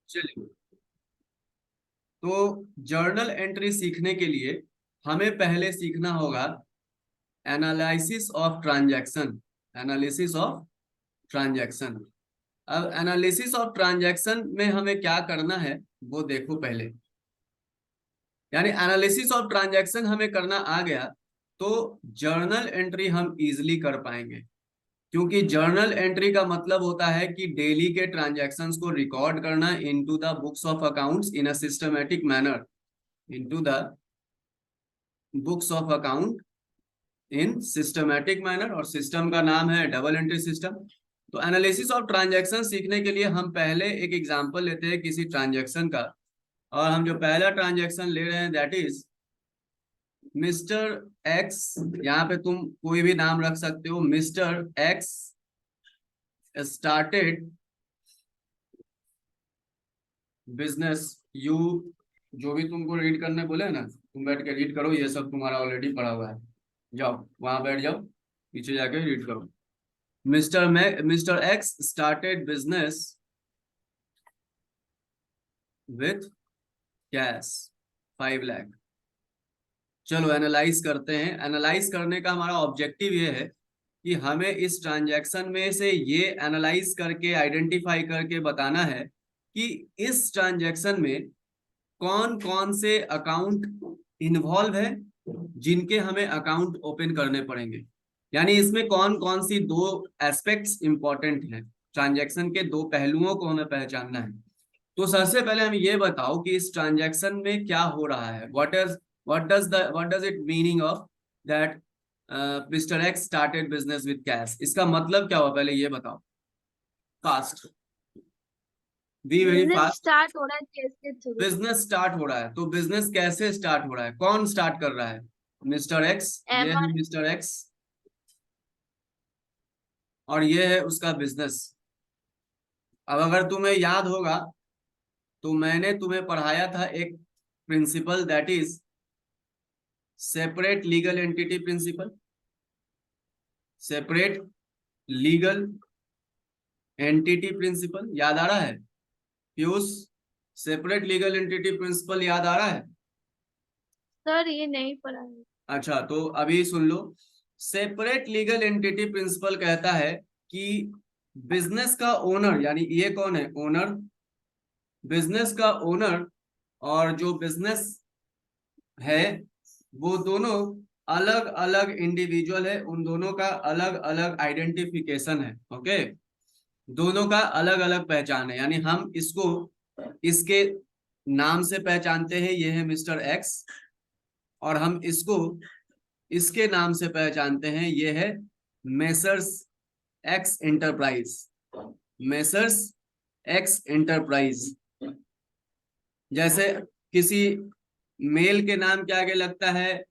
चलिए, तो journal entry सीखने के लिए हमें पहले सीखना होगा analysis of transaction. Analysis of transaction. अब एनालिसिस ऑफ ट्रांजैक्शन में हमें क्या करना है वो देखो पहले। यानी एनालिसिस ऑफ ट्रांजैक्शन हमें करना आ गया तो जर्नल एंट्री हम इजीली कर पाएंगे, क्योंकि जर्नल एंट्री का मतलब होता है कि डेली के ट्रांजैक्शंस को रिकॉर्ड करना into the books of accounts in a systematic manner, into the books of account in systematic manner, और सिस्टम का नाम है डबल एंट्री सिस्टम। तो एनालिसिस ऑफ ट्रांजैक्शन सीखने के लिए हम पहले एक एग्जांपल लेते हैं किसी ट्रांजैक्शन का, और हम जो पहला ट्रांजैक्शन ले रहे हैं दैट इज मिस्टर एक्स। यहाँ पे तुम कोई भी नाम रख सकते हो। Mister x started business. You जो भी तुमको रीड करने बोले ना, तुम बैठ के रीड करो, ये सब तुम्हारा ऑलरेडी पढ़ा हुआ है। जाओ वहां बैठ जाओ, पीछे जाके रीड करो। Mister x started business with cash 5 lakh. चलो एनालाइज करते हैं। एनालाइज करने का हमारा ऑब्जेक्टिव ये है कि हमें इस ट्रांजैक्शन में से ये एनालाइज करके आइडेंटिफाई करके बताना है कि इस ट्रांजैक्शन में कौन कौन से अकाउंट इन्वॉल्व है जिनके हमें अकाउंट ओपन करने पड़ेंगे। यानी इसमें कौन कौन सी दो एस्पेक्ट्स इंपॉर्टेंट हैं, ट्रांजैक्शन के दो पहलुओं को हमें पहचानना है। तो सबसे पहले हम ये बताओ कि इस ट्रांजैक्शन में क्या हो रहा है। What does it meaning of that mister x started business with cash. इसका मतलब क्या हुआ पहले ये बताओ, fast, be very business fast. Start हो रहा है कैसे थ्रू? बिजनेस स्टार्ट हो रहा है, तो बिजनेस कैसे स्टार्ट हो रहा है, कौन स्टार्ट कर रहा है? Mister x. ये एम है आर मिस्टर एक्स और ये है उसका बिजनेस। अब अगर तुम्हें याद होगा तो मैंने तुम्हें पढ़ाया था एक principle that is separate legal entity principle. Separate legal entity principle याद आ रहा है Piyush? Separate legal entity principle याद आ रहा है? सर ये नहीं पढ़ा है। अच्छा तो अभी सुन लो। सेपरेट लीगल एंटिटी प्रिंसिपल कहता है कि बिजनेस का ओनर, यानी ये कौन है? ओनर। बिजनेस का ओनर और जो बिजनेस है वो दोनों अलग अलग इंडिविजुअल है, उन दोनों का अलग अलग आइडेंटिफिकेशन है। ओके, दोनों का अलग अलग पहचान है। यानी हम इसको इसके नाम से पहचानते हैं, ये है मिस्टर एक्स, और हम इसको इसके नाम से पहचानते हैं, ये है messrs X enterprise. Messrs X enterprise. जैसे किसी मेल के नाम के आगे लगता है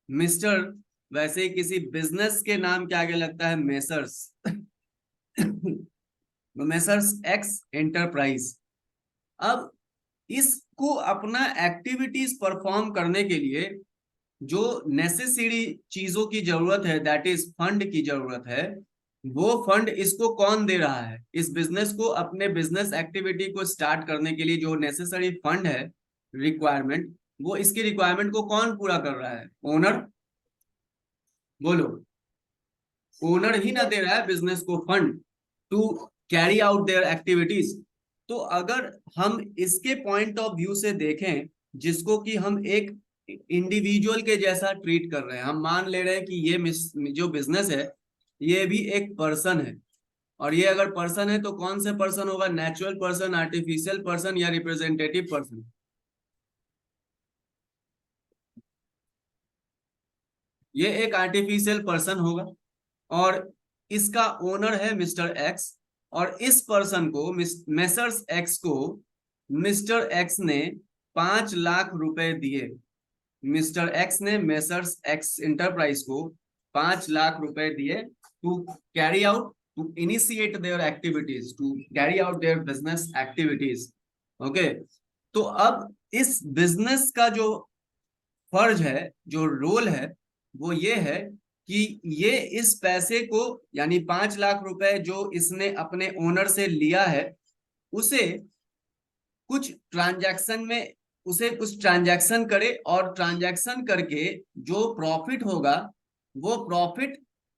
मिस्टर, वैसे ही किसी बिजनेस के नाम के आगे लगता है मेसर्स। Messrs X enterprise. अब इसको अपना एक्टिविटीज परफॉर्म करने के लिए जो नेसेसरी चीजों की जरूरत है, दैट इज फंड की जरूरत है, वो फंड इसको कौन दे रहा है? इस बिजनेस को अपने बिजनेस एक्टिविटी को स्टार्ट करने के लिए जो नेसेसरी फंड है, रिक्वायरमेंट, वो इसकी रिक्वायरमेंट को कौन पूरा कर रहा है? ओनर। बोलो, ओनर ही ना दे रहा है बिजनेस को fund to carry out their activities. तो अगर हम इसके पॉइंट ऑफ व्यू से देखें, जिसको कि हम एक इंडिविजुअल के जैसा ट्रीट कर रहे हैं, हम मान ले रहे हैं कि ये जो बिजनेस है ये भी एक पर्सन है, और ये अगर पर्सन है तो कौन से पर्सन होगा? नेचुरल पर्सन, आर्टिफिशियल पर्सन, या रिप्रेजेंटेटिव पर्सन? ये एक आर्टिफिशियल पर्सन होगा, और इसका ओनर है मिस्टर एक्स, और इस पर्सन को, मेसर्स एक्स को, मिस्टर एक्स ने 5 लाख रुपए दिए। मिस्टर एक्स ने मेसर्स एक्स एंटरप्राइज को 5 लाख रुपए दिए to carry out, to initiate their activities, to carry out their business activities. Okay, तो अब इस बिजनेस का जो फर्ज है, जो रोल है, वो ये है कि ये इस पैसे को, यानी 5 लाख रुपए जो इसने अपने ओनर से लिया है, उसे कुछ ट्रांजैक्शन में उसे कुछ ट्रांजैक्शन करे और ट्रांजैक्शन करके जो प्रॉफिट होगा वो प्रॉफिट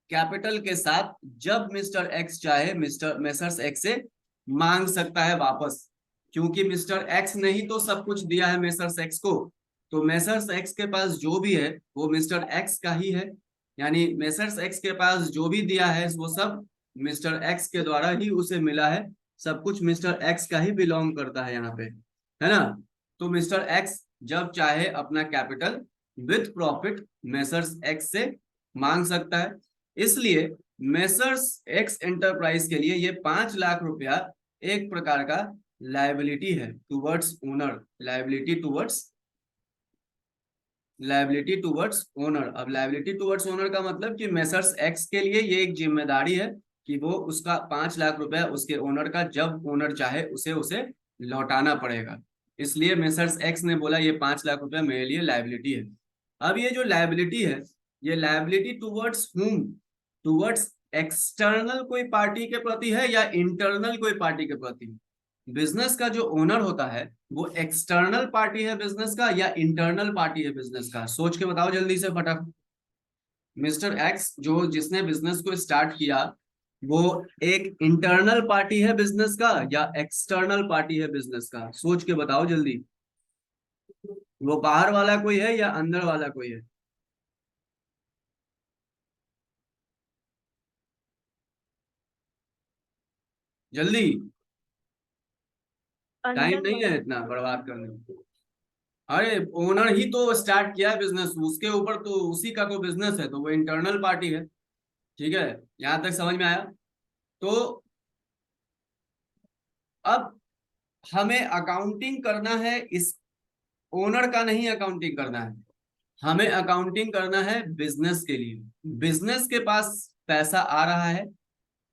कैपिटल के साथ जब मिस्टर एक्स चाहे मिस्टर मेसर्स एक्स से मांग सकता है वापस, क्योंकि मिस्टर एक्स ने ही तो सब कुछ दिया है मेसर्स एक्स को। तो मेसर्स एक्स के पास जो भी है वो मिस्टर एक्स का ही है, यानी मेसर्स एक्स के पास जो भी दिया है वो सब मिस्टर एक्स के द्वारा ही उसे मिला है। सब कुछ मिस्टर एक्स का ही बिलोंग करता है यहाँ पे, है ना। तो मिस्टर एक्स जब चाहे अपना capital with profit messrs x से मांग सकता है। इसलिए मेसर्स एक्स एंटरप्राइज के लिए ये 5 लाख रुपया एक प्रकार का लाइबिलिटी है towards owner, liability towards owner. अब लाइबिलिटी टूवर्ड्स ओनर का मतलब कि मेसर्स एक्स के लिए ये एक जिम्मेदारी है कि वो उसका 5 लाख रुपया उसके ओनर का जब ओनर चाहे उसे उसे लौटाना पड़ेगा। इसलिए मेसर्स एक्स ने बोला ये 5 लाख रुपया मेरे लिए लाइबिलिटी है। अब ये जो लाइबिलिटी है ये लाइबिलिटी टूवर्ड्स हुम, टूवर्ड्स एक्सटर्नल कोई पार्टी के प्रति है या इंटरनल कोई पार्टी के प्रति। बिजनेस का जो ओनर होता है वो एक्सटर्नल पार्टी है बिजनेस का या इंटरनल पार्टी है बिजनेस का, सोच के बताओ जल्दी से फटाफट। मिस्टर एक्स जो जिसने बिजनेस को स्टार्ट किया वो एक इंटरनल पार्टी है बिजनेस का या एक्सटर्नल पार्टी है बिजनेस का, सोच के बताओ जल्दी। वो बाहर वाला कोई है या अंदर वाला कोई है? जल्दी, टाइम अंदर नहीं है वाला। इतना बर्बाद करने को। अरे ओनर ही तो स्टार्ट किया बिजनेस, उसके ऊपर तो उसी का तो बिजनेस है, तो वो इंटरनल पार्टी है। ठीक है, यहां तक समझ में आया? तो अब हमें अकाउंटिंग करना है इस ओनर का नहीं अकाउंटिंग करना है, हमें अकाउंटिंग करना है बिजनेस के लिए। बिजनेस के पास पैसा आ रहा है,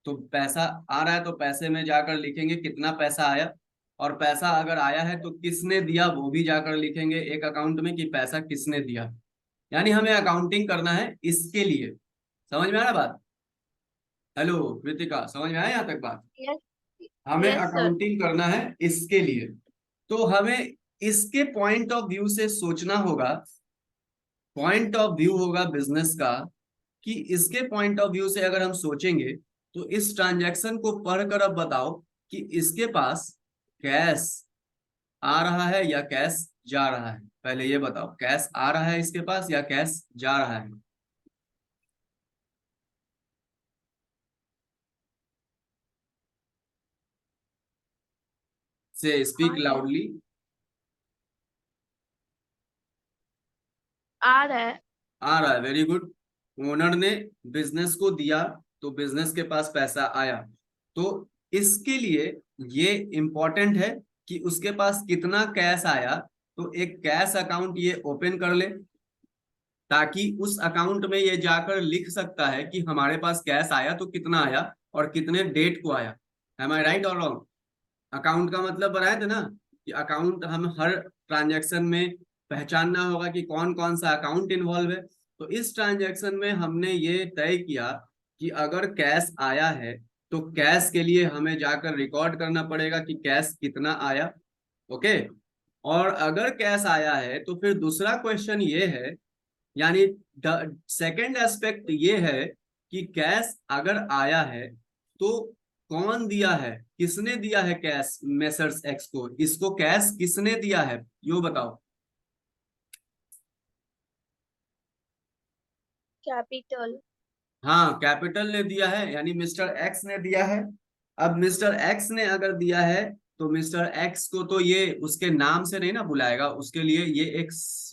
तो पैसा आ रहा है तो पैसे में जाकर लिखेंगे कितना पैसा आया, और पैसा अगर आया है तो किसने दिया वो भी जाकर लिखेंगे एक अकाउंट में कि पैसा किसने दिया। यानी हमें अकाउंटिंग करना है इसके लिए। समझ में आ रहा बात? हेलो कृतिका, समझ में आया यहाँ तक बात? यस। हमें यस सर। अकाउंटिंग करना है इसके लिए। तो हमें इसके पॉइंट ऑफ व्यू से सोचना होगा, पॉइंट ऑफ व्यू होगा बिजनेस का, कि इसके पॉइंट ऑफ व्यू से अगर हम सोचेंगे तो इस ट्रांजैक्शन को पढ़कर अब बताओ कि इसके पास कैश आ रहा है या कैश जा रहा है। पहले ये बताओ, कैश आ रहा है इसके पास या कैश जा रहा है? से आ स्पीक रहा है। लाउडली। आ रहा है। आ रहा है, वेरी गुड। ओनर ने बिजनेस को दिया तो बिजनेस के पास पैसा आया। तो इसके लिए ये इंपॉर्टेंट है कि उसके पास कितना कैश आया। तो एक कैश अकाउंट ये ओपन कर ले, ताकि उस अकाउंट में ये जाकर लिख सकता है कि हमारे पास कैश आया तो कितना आया और कितने डेट को आया। एम आई राइट और रॉन्ग? अकाउंट का मतलब बनाए थे ना कि अकाउंट हम हर ट्रांजैक्शन में पहचानना होगा कि कौन कौन सा अकाउंट इन्वॉल्व है। तो इस ट्रांजैक्शन में हमने ये तय किया कि अगर कैश आया है तो कैश के लिए हमें जाकर रिकॉर्ड करना पड़ेगा कि कैश कितना आया। ओके। और अगर कैश आया है तो फिर दूसरा क्वेश्चन ये है, यानी सेकंड एस्पेक्ट ये है कि कैश अगर आया है तो कौन दिया है, किसने दिया है कैश मेसर्स एक्स को, इसको कैश किसने दिया है यो बताओ। कैपिटल। हाँ कैपिटल ने दिया है, यानी मिस्टर एक्स ने दिया है। अब मिस्टर एक्स ने अगर दिया है तो मिस्टर एक्स को तो ये उसके नाम से नहीं ना बुलाएगा, उसके लिए ये एक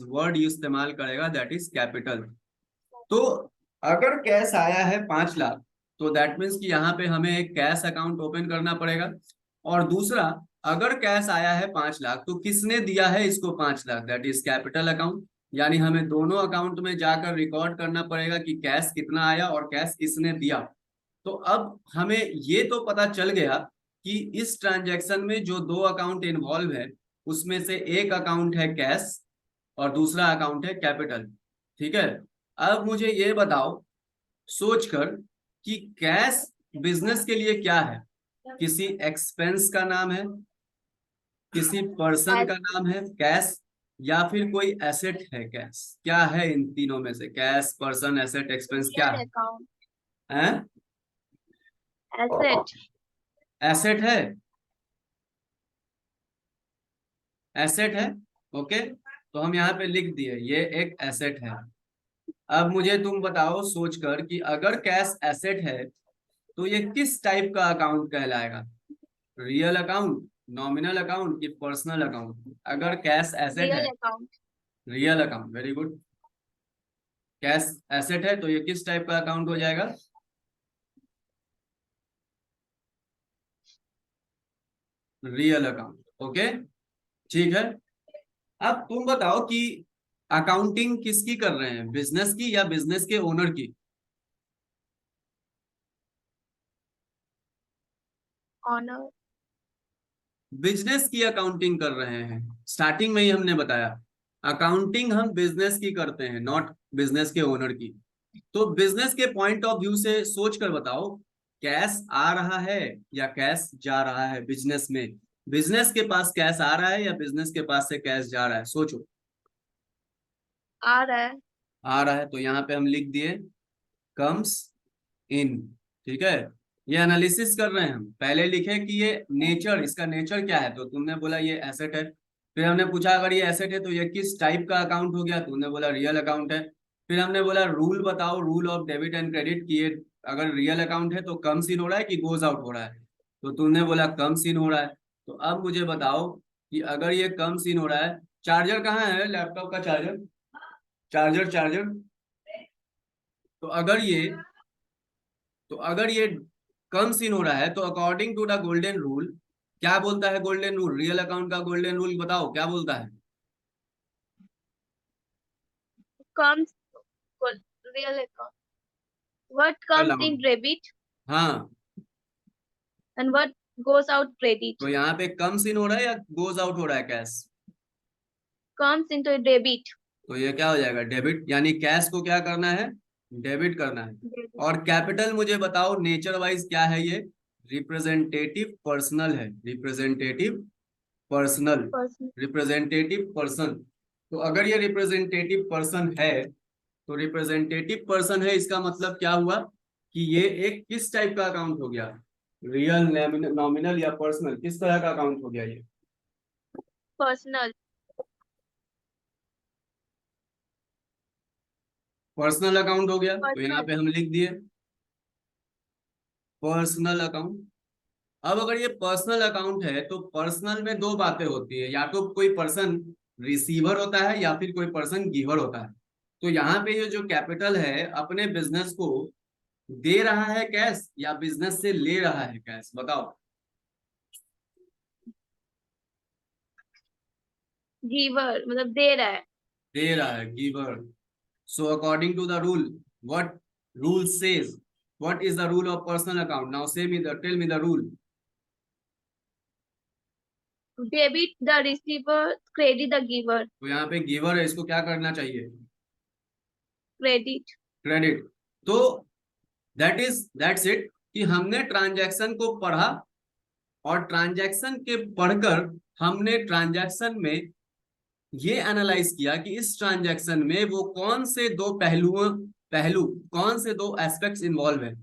वर्ड इस्तेमाल करेगा दैट इज कैपिटल। तो अगर कैश आया है 5 लाख तो दैट मीन्स कि यहाँ पे हमें एक कैश अकाउंट ओपन करना पड़ेगा। और दूसरा, अगर कैश आया है 5 लाख तो किसने दिया है इसको 5 lakh, that is capital account. यानी हमें दोनों अकाउंट में जाकर रिकॉर्ड करना पड़ेगा कि कैश कितना आया और कैश किसने दिया। तो अब हमें ये तो पता चल गया कि इस ट्रांजैक्शन में जो दो अकाउंट इन्वॉल्व है उसमें से एक अकाउंट है कैश और दूसरा अकाउंट है कैपिटल। ठीक है। अब मुझे ये बताओ सोचकर कि कैश बिजनेस के लिए क्या है, किसी एक्सपेंस का नाम है, किसी पर्सन का नाम है कैश, या फिर कोई एसेट है कैश? क्या है इन तीनों में से? कैश, पर्सन, एसेट, एक्सपेंस, क्या रियल अकाउंट, है? एसेट। एसेट है, एसेट है। ओके, तो हम यहाँ पे लिख दिए ये एक एसेट है। अब मुझे तुम बताओ सोचकर कि अगर कैश एसेट है तो ये किस टाइप का अकाउंट कहलाएगा? रियल अकाउंट, नॉमिनल अकाउंट की पर्सनल अकाउंट? अगर कैश एसेट है, real account. Real account, very good. Cash asset है तो ये किस टाइप का अकाउंट हो जाएगा? Real account. ओके, ठीक है। अब तुम बताओ कि अकाउंटिंग किसकी कर रहे हैं, बिजनेस की या बिजनेस के ओनर की? ऑनर। बिजनेस की अकाउंटिंग कर रहे हैं। स्टार्टिंग में ही हमने बताया अकाउंटिंग हम बिजनेस की करते हैं, नॉट बिजनेस के ओनर की। तो बिजनेस के पॉइंट ऑफ व्यू से सोच कर बताओ, कैश आ रहा है या कैश जा रहा है बिजनेस में? बिजनेस के पास कैश आ रहा है या बिजनेस के पास से कैश जा रहा है? सोचो। आ रहा है। आ रहा है तो यहाँ पे हम लिख दिए कम्स इन। ठीक है, ये एनालिसिस कर रहे हैं हम। पहले लिखे कि ये नेचर, इसका नेचर क्या है, तो तुमने बोला ये एसेट है। फिर हमने पूछा अगर ये एसेट है तो ये किस टाइप का अकाउंट हो गया, तुमने बोला रियल अकाउंट है। फिर हमने बोला रूल बताओ, rule of debit and credit, कि ये अगर रियल अकाउंट है तो कम सीन हो रहा है कि गोज आउट हो रहा है, तो तुमने बोला कम सीन हो रहा है। तो अब मुझे बताओ कि अगर ये कम सीन हो रहा है, चार्जर कहाँ है लैपटॉप का? Charger, charger, charger. तो अगर ये तो अगर ये कम सीन हो रहा है तो according to the golden rule, क्या बोलता है गोल्डन रूल? रियल अकाउंट का गोल्डन रूल बताओ क्या बोलता है? Comes, real account. What comes in allowed, debit हाँ। and what goes out तो credit? यहाँ पे कम सीन हो रहा है या गोज आउट हो रहा है कैश? Comes into debit. तो ये क्या हो जाएगा? डेबिट, यानी कैश को क्या करना है? डेबिट करना है। Debit. और कैपिटल मुझे बताओ नेचर वाइज क्या है ये? रिप्रेजेंटेटिव पर्सनल है, representative personal, Person. Representative person. तो अगर ये रिप्रेजेंटेटिव पर्सन है, तो रिप्रेजेंटेटिव पर्सन है, इसका मतलब क्या हुआ कि ये एक किस टाइप का अकाउंट हो गया? रियल, नॉमिनल या पर्सनल? किस तरह का अकाउंट हो गया ये? Personal. पर्सनल अकाउंट हो गया, तो यहाँ Personal. पे हम लिख दिए पर्सनल अकाउंट। अब अगर ये पर्सनल अकाउंट है तो पर्सनल में दो बातें होती है, या तो कोई पर्सन रिसीवर होता है या फिर कोई पर्सन गिवर होता है। तो यहाँ पे ये जो कैपिटल है अपने बिजनेस को दे रहा है कैश या बिजनेस से ले रहा है कैश? बताओ। Giver मतलब दे रहा है। दे रहा है, giver. So according to the rule, what rule says? What is the rule of personal account? Now tell me the rule. Debit the receiver, credit the giver. तो यहाँ पे गिवर है, इसको क्या करना चाहिए? Credit. क्रेडिट। तो दैट्स इट, कि हमने ट्रांजैक्शन को पढ़ा, और ट्रांजैक्शन के पढ़कर हमने ट्रांजैक्शन में ये एनालाइज किया कि इस ट्रांजैक्शन में वो कौन से दो पहलू, कौन से दो एस्पेक्ट्स इन्वॉल्व है,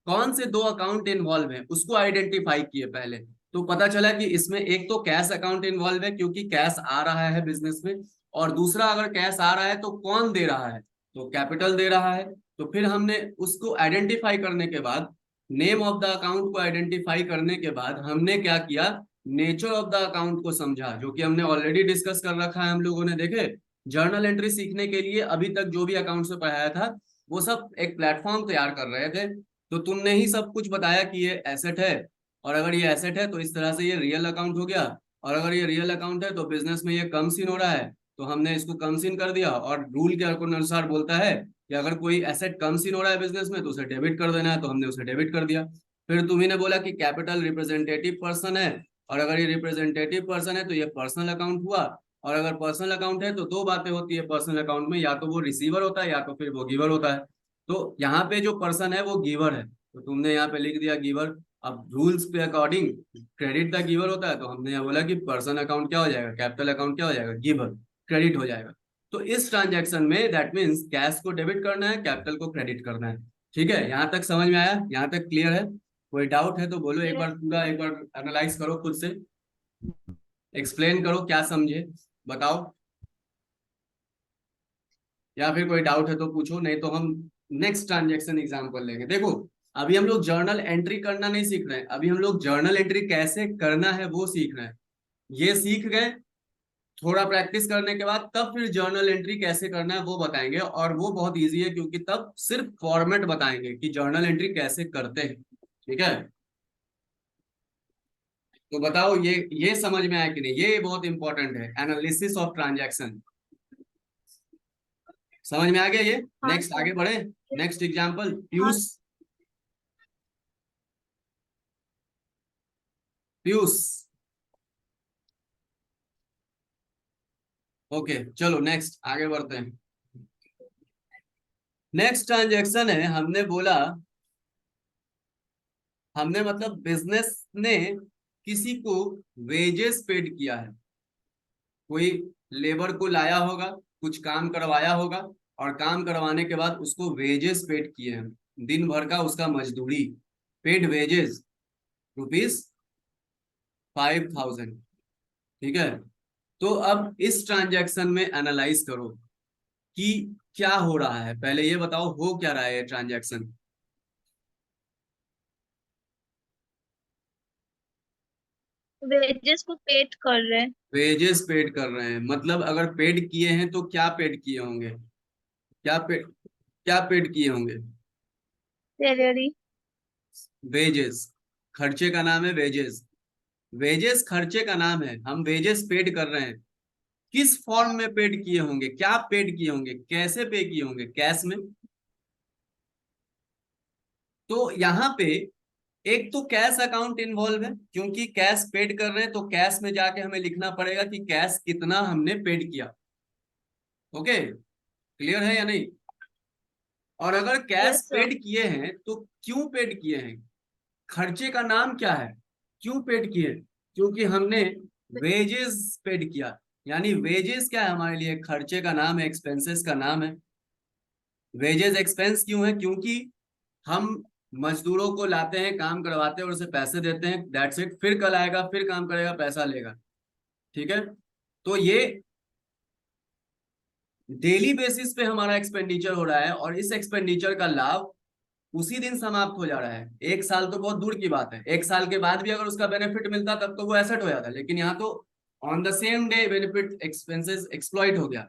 कौन से दो अकाउंट इन्वॉल्व है, उसको आइडेंटिफाई किए पहले। तो पता चला कि इसमें एक तो कैश अकाउंट इन्वॉल्व है क्योंकि कैश आ रहा है बिजनेस में, और दूसरा अगर कैश आ रहा है तो कौन दे रहा है? तो कैपिटल दे रहा है। तो फिर हमने उसको आइडेंटिफाई करने के बाद, नेम ऑफ द अकाउंट को आइडेंटिफाई करने के बाद हमने क्या किया? नेचर ऑफ द अकाउंट को समझा, जो कि हमने ऑलरेडी डिस्कस कर रखा है हम लोगों ने। देखे, जर्नल एंट्री सीखने के लिए अभी तक जो भी अकाउंट से पढ़ाया था वो सब एक प्लेटफॉर्म तैयार कर रहे थे। तो तुमने ही सब कुछ बताया कि ये एसेट है, और अगर ये एसेट है तो इस तरह से ये रियल अकाउंट हो गया, और अगर ये रियल अकाउंट है तो बिजनेस में ये कम सीन हो रहा है, तो हमने इसको कम सीन कर दिया। और रूल के अनुसार बोलता है कि अगर कोई एसेट कम सीन हो रहा है बिजनेस में तो उसे डेबिट कर देना है, तो हमने उसे डेबिट कर दिया। फिर तुम्ही ने बोला कि कैपिटल रिप्रेजेंटेटिव पर्सन है, और अगर ये रिप्रेजेंटेटिव पर्सन है तो ये पर्सनल अकाउंट हुआ। और अगर पर्सनल अकाउंट है तो दो बातें होती है पर्सनल अकाउंट में, या तो वो रिसीवर होता है या तो फिर वो गिवर होता है। तो यहाँ पे जो पर्सन है वो गिवर है, तो तुमने यहाँ पे लिख दिया गिवर। अब रूल्स के अकॉर्डिंग क्रेडिट द गिवर होता है, तो हमने यहाँ बोला कि पर्सन अकाउंट क्या हो जाएगा, कैपिटल अकाउंट क्या हो जाएगा, गिवर, क्रेडिट हो जाएगा। तो इस ट्रांजैक्शन में दैट मीन्स कैश को डेबिट करना है, कैपिटल को क्रेडिट करना है। ठीक है, यहाँ तक समझ में आया, यहाँ तक क्लियर है? कोई डाउट है तो बोलो, एक बार पूरा एक बार एनालाइज करो खुद से, एक्सप्लेन करो क्या समझे, बताओ। या फिर कोई डाउट है तो पूछो, नहीं तो हम नेक्स्ट ट्रांजेक्शन एग्जाम्पल लेंगे। देखो, अभी हम लोग जर्नल एंट्री करना नहीं सीख रहे हैं, अभी हम लोग जर्नल एंट्री कैसे करना है वो सीख रहे हैं। ये सीख गए, थोड़ा प्रैक्टिस करने के बाद तब फिर जर्नल एंट्री कैसे करना है वो बताएंगे, और वो बहुत इजी है क्योंकि तब सिर्फ फॉर्मेट बताएंगे कि जर्नल एंट्री कैसे करते हैं। ठीक है, तो बताओ ये समझ में आया कि नहीं? ये बहुत इंपॉर्टेंट है, एनालिसिस ऑफ ट्रांजैक्शन। समझ में आ गया ये? हाँ नेक्स्ट सर। आगे बढ़े, नेक्स्ट एग्जाम्पल, हाँ। पीयूष। पीयूष, ओके चलो नेक्स्ट आगे बढ़ते हैं। नेक्स्ट ट्रांजैक्शन है, हमने बोला, हमने मतलब बिजनेस ने किसी को वेजेस पेड किया है, कोई लेबर को लाया होगा, कुछ काम करवाया होगा, और काम करवाने के बाद उसको वेजेस पेड किए हैं, दिन भर का उसका मजदूरी, पेड वेजेस ₹5,000। ठीक है, तो अब इस ट्रांजैक्शन में एनालाइज करो कि क्या हो रहा है, पहले ये बताओ हो क्या रहा है ये ट्रांजैक्शन। वेजेस को पेड कर रहे हैं। वेजेस पेड कर रहे हैं, मतलब अगर पेड किए हैं तो क्या पेड किए होंगे, क्या पेड किए होंगे? सैलरी। वेजेस, खर्चे का नाम है वेजेस। वेजेस खर्चे का नाम है, हम वेजेस पेड कर रहे हैं। किस फॉर्म में पेड किए होंगे, क्या पेड किए होंगे, कैसे पे किए होंगे? कैश में। तो यहाँ पे एक तो कैश अकाउंट इन्वॉल्व है, क्योंकि कैश पेड कर रहे हैं तो कैश में जाके हमें लिखना पड़ेगा कि कैश कितना हमने पेड किया। ओके, क्लियर है या नहीं? और अगर कैश यस सर। पेड किए हैं तो क्यों पेड किए हैं, खर्चे का नाम क्या है, क्यों पेड किए? क्योंकि हमने वेजेस पेड किया। यानी वेजेस क्या है हमारे लिए, खर्चे का नाम है, एक्सपेंसेस का नाम है। वेजेस एक्सपेंस क्यों है? क्योंकि हम मजदूरों को लाते हैं, काम करवाते हैं और उसे पैसे देते हैं, दैट्स इट। फिर कल आएगा, फिर काम करेगा, पैसा लेगा। ठीक है, तो ये डेली बेसिस पे हमारा एक्सपेंडिचर हो रहा है, और इस एक्सपेंडिचर का लाभ उसी दिन समाप्त हो जा रहा है। एक साल तो बहुत दूर की बात है, एक साल के बाद भी अगर उसका बेनिफिट मिलता तब तो वो एसेट हो जाता, लेकिन यहाँ तो on the same day benefit expenses exploit हो गया।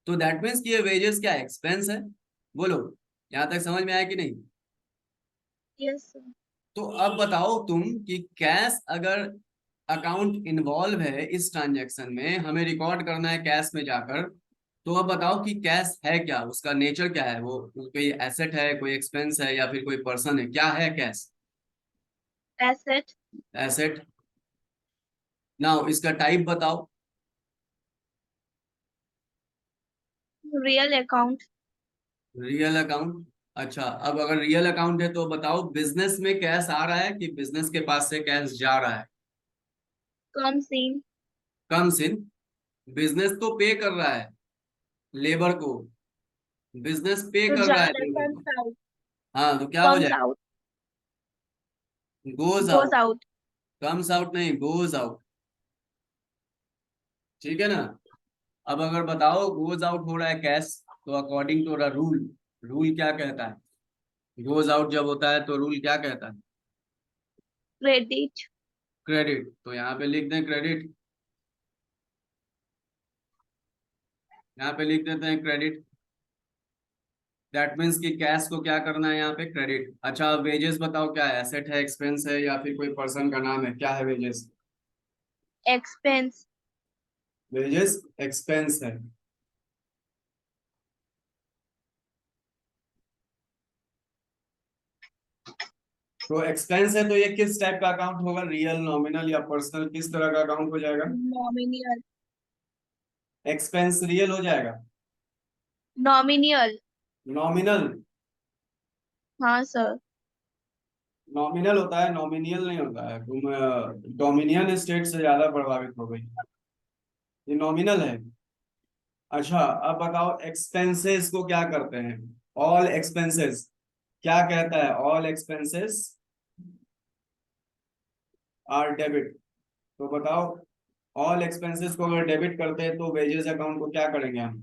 तो दैट मीन्स कि ये वेजेस क्या एक्सपेंस है? बोलो, यहाँ तक समझ में आया कि नहीं? Yes sir. तो अब बताओ तुम कि कैश अगर अकाउंट इन्वॉल्व है इस ट्रांजैक्शन में, हमें रिकॉर्ड करना है कैश में जाकर, तो अब बताओ कि कैश है क्या, उसका नेचर क्या है, वो कोई एसेट है, कोई एक्सपेंस है, या फिर कोई पर्सन है, क्या है कैश? एसेट। एसेट। नाउ इसका टाइप बताओ। Real account. Real account. अच्छा, अब अगर रियल अकाउंट है तो बताओ बिजनेस में कैश आ रहा है कि बिजनेस के पास से कैश जा रहा है? कम सीन। कम सिन। बिजनेस तो पे कर रहा है लेबर को, बिजनेस पे तो कर रहा है ज्यादा लेबर को। Comes out. हाँ, तो क्या हो कम्स जाएगा? Out. Goes goes out. Out. Comes out नहीं, गोज आउट। ठीक है ना? अब अगर बताओ गोज आउट हो रहा है कैश, तो according to the rule, rule क्या कहता है? गोज आउट जब होता है तो रूल क्या कहता है? क्रेडिट। क्रेडिट। तो यहाँ पे लिख दें क्रेडिट, यहाँ पे लिख देते हैं क्रेडिट। दैट मीन्स कि कैश को क्या करना है यहाँ पे, क्रेडिट। अच्छा, वेजेस बताओ क्या है, एसेट है, एक्सपेंस है, या फिर कोई पर्सन का नाम है, क्या है वेजेस? एक्सपेंस। वेजेस एक्सपेंस है। तो एक्सपेंस है तो ये किस टाइप का अकाउंट होगा, रियल, नॉमिनल या पर्सनल, किस तरह का अकाउंट हो जाएगा? नॉमिनियल। एक्सपेंस रियल हो जाएगा? नॉमिनियल। नॉमिनल। हाँ सर। नॉमिनल होता है, नॉमिनियल नहीं होता है। तुम डोमिनियन स्टेट से ज्यादा प्रभावित हो गई, ये नॉमिनल है। अच्छा अब बताओ एक्सपेंसेस को क्या करते हैं? ऑल एक्सपेंसेस क्या कहता है? All expenses are debit. तो बताओ ऑल एक्सपेंसेस को अगर डेबिट करते हैं तो वेजेस अकाउंट को क्या करेंगे हम?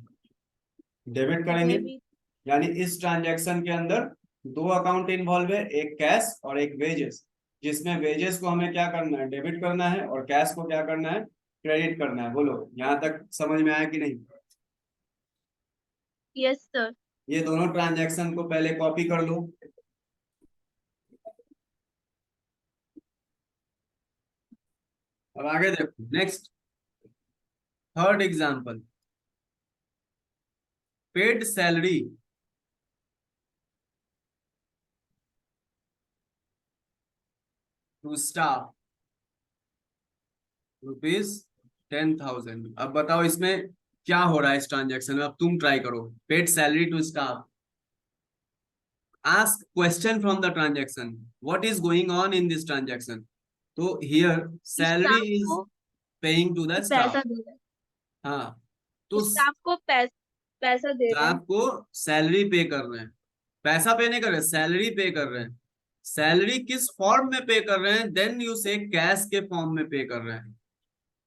डेबिट करेंगे। डेबिट। यानी इस ट्रांजैक्शन के अंदर दो अकाउंट इन्वॉल्व है, एक कैश और एक वेजेस, जिसमें वेजेस को हमें क्या करना है? डेबिट करना है, और कैश को क्या करना है? क्रेडिट करना है। बोलो यहाँ तक समझ में आया कि नहीं? Yes sir. ये दोनों ट्रांजैक्शन को पहले कॉपी कर लो। अब आगे देखो, next third example, paid salary to staff ₹10,000। अब बताओ इसमें क्या हो रहा है इस ट्रांजैक्शन में? अब तुम ट्राई करो। Paid salary to staff, ask question from the transaction, what is going on in this transaction? तो here salary स्टाफ is को paying to the staff। पैसा दे रहे हाँ, हैं, तो स्टाफ को पैसा दे रहे हैं। स्टाफ को सैलरी पे कर रहे हैं। पैसा पे नहीं कर रहे, सैलरी पे कर रहे हैं। सैलरी किस फॉर्म में पे कर रहे हैं? देन यू से कैश के फॉर्म में पे कर रहे हैं।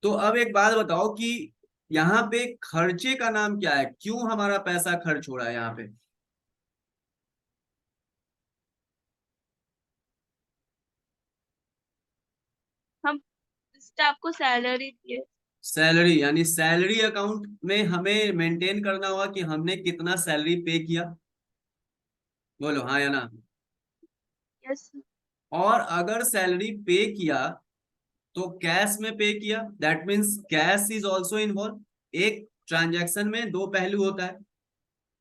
तो अब एक बात बताओ कि यहाँ पे खर्चे का नाम क्या है? क्यों हमारा पैसा खर्च हो रहा है यहाँ पे? हम स्टाफ को सैलरी दिए। सैलरी, यानी सैलरी अकाउंट में हमें मेंटेन करना होगा कि हमने कितना सैलरी पे किया। बोलो हाँ या ना? यस। और अगर सैलरी पे किया तो कैश में पे किया, that means cash is also involve. एक ट्रांजैक्शन में दो पहलू होता है,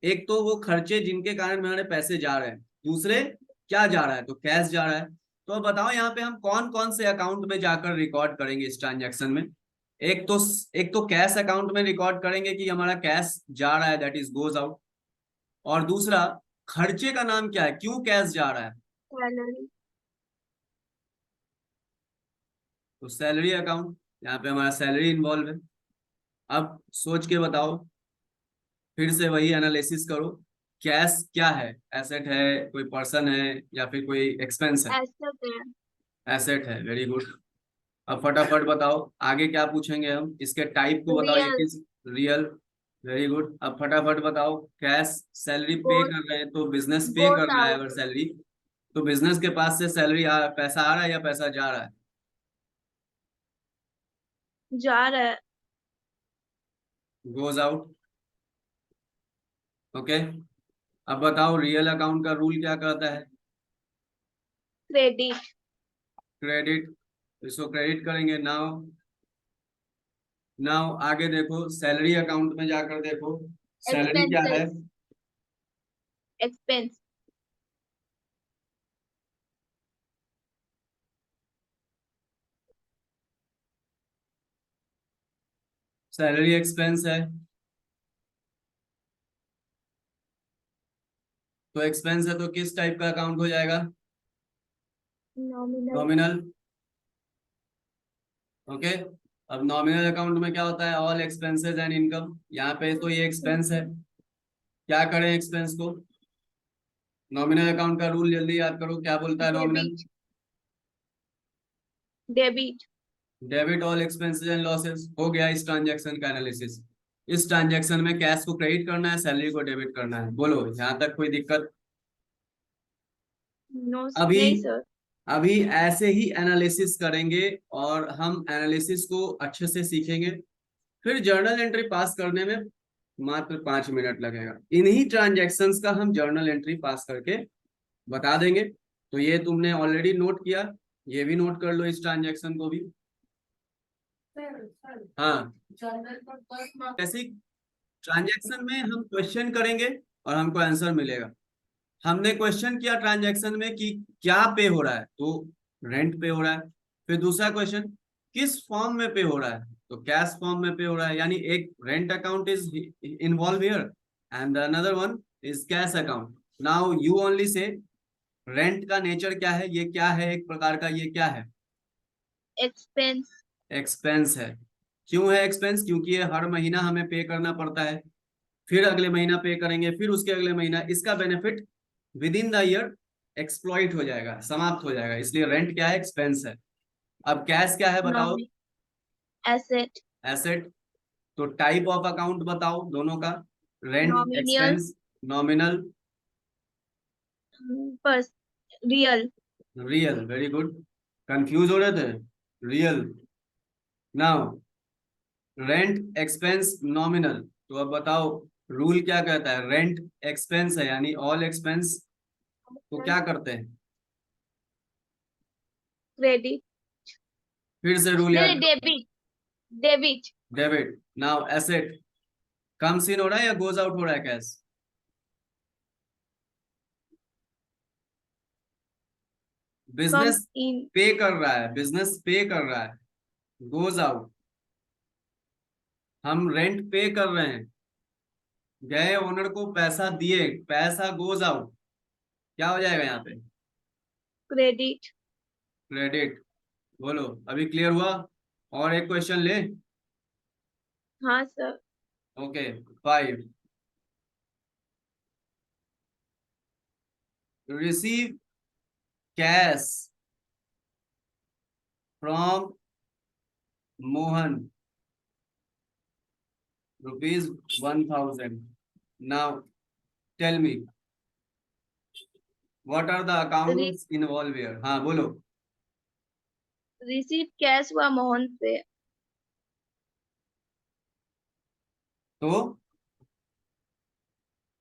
एक तो वो खर्चे जिनके कारण हमारे पैसे जा रहे हैं, दूसरे क्या जा रहा है? तो कैश जा रहा है। तो अब बताओ यहाँ पे हम कौन कौन से अकाउंट में जाकर रिकॉर्ड करेंगे इस ट्रांजैक्शन में? एक तो एक तो कैश अकाउंट में रिकॉर्ड करेंगे कि हमारा कैश जा रहा है, दैट इज गोज आउट। और दूसरा, खर्चे का नाम क्या है? क्यों कैश जा रहा है? सैलरी। तो सैलरी अकाउंट, यहाँ पे हमारा सैलरी इन्वॉल्व है। अब सोच के बताओ, फिर से वही एनालिसिस करो। कैश क्या है? एसेट है, कोई पर्सन है, या फिर कोई एक्सपेंस है? एसेट है। एसेट है, वेरी गुड। अब फटाफट बताओ आगे क्या पूछेंगे हम, इसके टाइप को बताओ। ये रियल। किस? Real, very good. अब फटाफट बताओ, कैश सैलरी पे गोज कर रहे हैं तो बिजनेस पे गोज कर रहा है आउट। अगर सैलरी, तो बिजनेस के पास से सैलरी पैसा आ रहा है या पैसा जा रहा है? जा रहा है। Goes out. ओके। अब बताओ रियल अकाउंट का रूल क्या कहता है? क्रेडिट। क्रेडिट, इसको क्रेडिट करेंगे। नाउ नाउ आगे देखो, सैलरी अकाउंट में जाकर देखो, सैलरी क्या है? एक्सपेंसेस। एक्सपेंस। सैलरी एक्सपेंस है, तो एक्सपेंस है तो किस टाइप का अकाउंट हो जाएगा? नॉमिनल। नॉमिनल। ओके। अब नॉमिनल अकाउंट में क्या होता है? All expenses and income. यहाँ पे तो ये एक्सपेंस है, क्या करें एक्सपेंस को? नॉमिनल अकाउंट का रूल जल्दी याद करो, क्या बोलता है nominal? Debit. Debit. Debit all expenses and losses. हो गया इस ट्रांजैक्शन का एनालिसिस। इस ट्रांजैक्शन में कैश को क्रेडिट करना है, सैलरी को डेबिट करना है। बोलो यहाँ तक कोई दिक्कत? नो। अभी नहीं सर। अभी ऐसे ही एनालिसिस करेंगे, और हम एनालिसिस को अच्छे से सीखेंगे। फिर जर्नल एंट्री पास करने में मात्र 5 मिनट लगेगा। इन्हीं ट्रांजैक्शंस का हम जर्नल एंट्री पास करके बता देंगे। तो ये तुमने ऑलरेडी नोट किया, ये भी नोट कर लो इस ट्रांजैक्शन को भी। हाँ, ऐसे ट्रांजैक्शन में हम क्वेश्चन करेंगे और हमको आंसर मिलेगा। हमने क्वेश्चन किया ट्रांजैक्शन में कि क्या पे हो रहा है, तो रेंट पे हो रहा है। फिर दूसरा क्वेश्चन, किस फॉर्म में पे हो रहा है? तो कैश फॉर्म में पे हो रहा है, यानी एक rent account is involve here and another one is cash account. Now you only say rent का नेचर क्या है, ये क्या है एक प्रकार का, ये क्या है? expense. एक्सपेंस है। क्यों है एक्सपेंस? क्योंकि ये हर महीना हमें पे करना पड़ता है, फिर अगले महीना पे करेंगे, फिर उसके अगले महीना, इसका benefit with in the year exploit हो जाएगा, समाप्त हो जाएगा, इसलिए रेंट क्या है? एक्सपेंस है। अब कैश क्या है बताओ? Nomi asset. एसेट। तो टाइप ऑफ अकाउंट बताओ दोनों का, rent, Nominal. Expense, nominal, Pers real. Real. Very good. Confuse हो रहे थे? Real. Now rent, expense, nominal. तो अब बताओ रूल क्या कहता है? रेंट एक्सपेंस है यानी ऑल एक्सपेंस, तो क्या करते हैं? Credit. फिर से रूल नहीं याद नहीं, करो। Debit. Debit. Debit. Now asset comes in हो रहा है या गोज आउट हो रहा है? Cash Comes business in. पे कर रहा है, बिजनेस पे कर रहा है, गोज आउट। हम रेंट पे कर रहे हैं, गए ओनर को पैसा दिए, पैसा गोज आउट, क्या हो जाएगा यहाँ पे? Credit. क्रेडिट। बोलो अभी क्लियर हुआ? और एक क्वेश्चन ले। हाँ sir. Okay. 5, receive cash from Mohan ₹1000। Now tell me what are the accounts involve here? हाँ बोलो। रिसीव कैश हुआ मोहन से. तो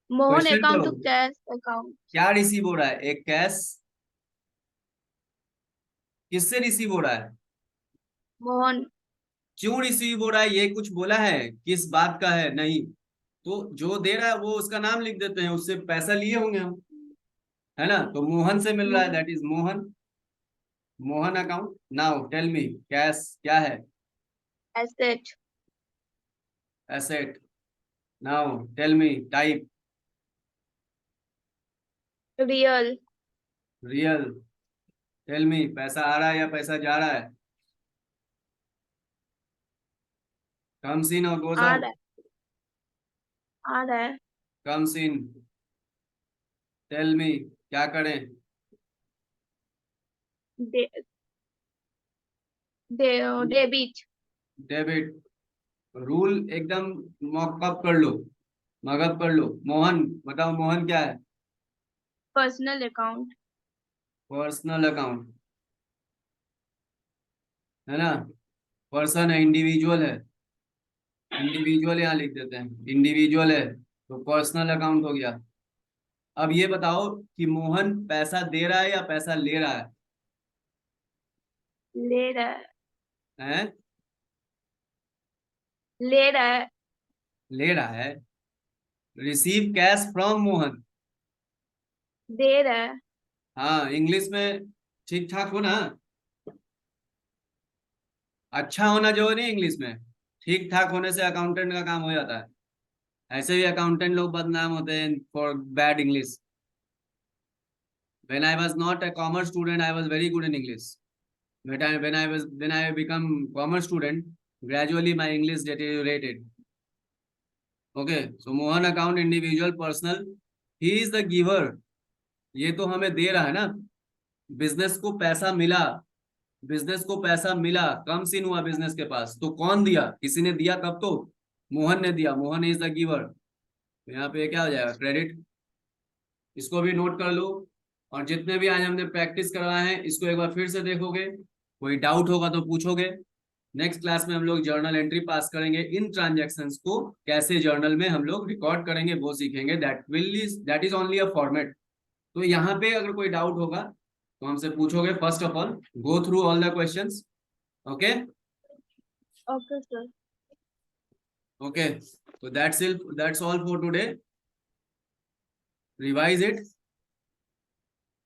मोहन क्वेश्चन अकाउंट करो, टू कैश अकाउंट. क्या रिसीव हो रहा है? एक कैश किससे रिसीव हो रहा है? मोहन. क्यों रिसीव हो रहा है? ये कुछ बोला है किस बात का है? नहीं। तो जो दे रहा है वो उसका नाम लिख देते हैं, उससे पैसा लिए होंगे हम, है ना? तो मोहन से मिल रहा है, that is Mohan. Mohan account. Now tell me cash क्या है? Asset. Asset. Now tell me type. Real. Real. Tell me पैसा आ रहा है या पैसा जा रहा है? कम्स इन और गोज आ आउट? रहा है. आ रहा है. Comes in. टेल मी क्या करें? Day, day, debit. Debit. Rule एकदम मॉकअप कर लो, मगअप कर लो। मोहन बताओ, मोहन क्या है? Personal account. पर्सनल अकाउंट, है ना? पर्सन है, इंडिविजुअल है, इंडिविजुअल यहाँ लिख देते हैं, इंडिविजुअल है तो पर्सनल अकाउंट हो गया। अब ये बताओ कि मोहन पैसा दे रहा है या पैसा ले रहा है? ले रहा है. हैं? ले रहा है. ले रहा है। Receive cash from Mohan. दे रहा है. हाँ इंग्लिश में ठीक ठाक हो ना? अच्छा होना जो नहीं, इंग्लिश में ठीक ठाक होने से अकाउंटेंट का काम हो जाता है। ऐसे भी अकाउंटेंट लोग बदनाम होते हैं for bad English. When I was not a commerce student, I was very good in English. When I become commerce student, gradually my English deteriorated. Okay, so Mohan account individual personal, he is the giver. ये तो हमें दे रहा है ना, business को पैसा मिला, business को पैसा मिला, कम सीन हुआ बिजनेस के पास, तो कौन दिया? किसी ने दिया, कब? तो मोहन ने दिया, मोहन इज द गिवर। तो यहाँ पे क्या हो जाएगा? क्रेडिट। इसको भी नोट कर लो। और जितने भी आज हमने प्रैक्टिस करवाए हैं इसको एक बार फिर से देखोगे, कोई डाउट होगा तो पूछोगे। नेक्स्ट क्लास में हम लोग जर्नल एंट्री पास करेंगे, इन ट्रांजैक्शंस को कैसे जर्नल में हम लोग रिकॉर्ड करेंगे वो सीखेंगे। That is only a format. तो यहाँ पे अगर कोई डाउट होगा तो हमसे पूछोगे। First of all go through all the questions. Okay. Okay sir. Okay, so that's all for today. Revise it.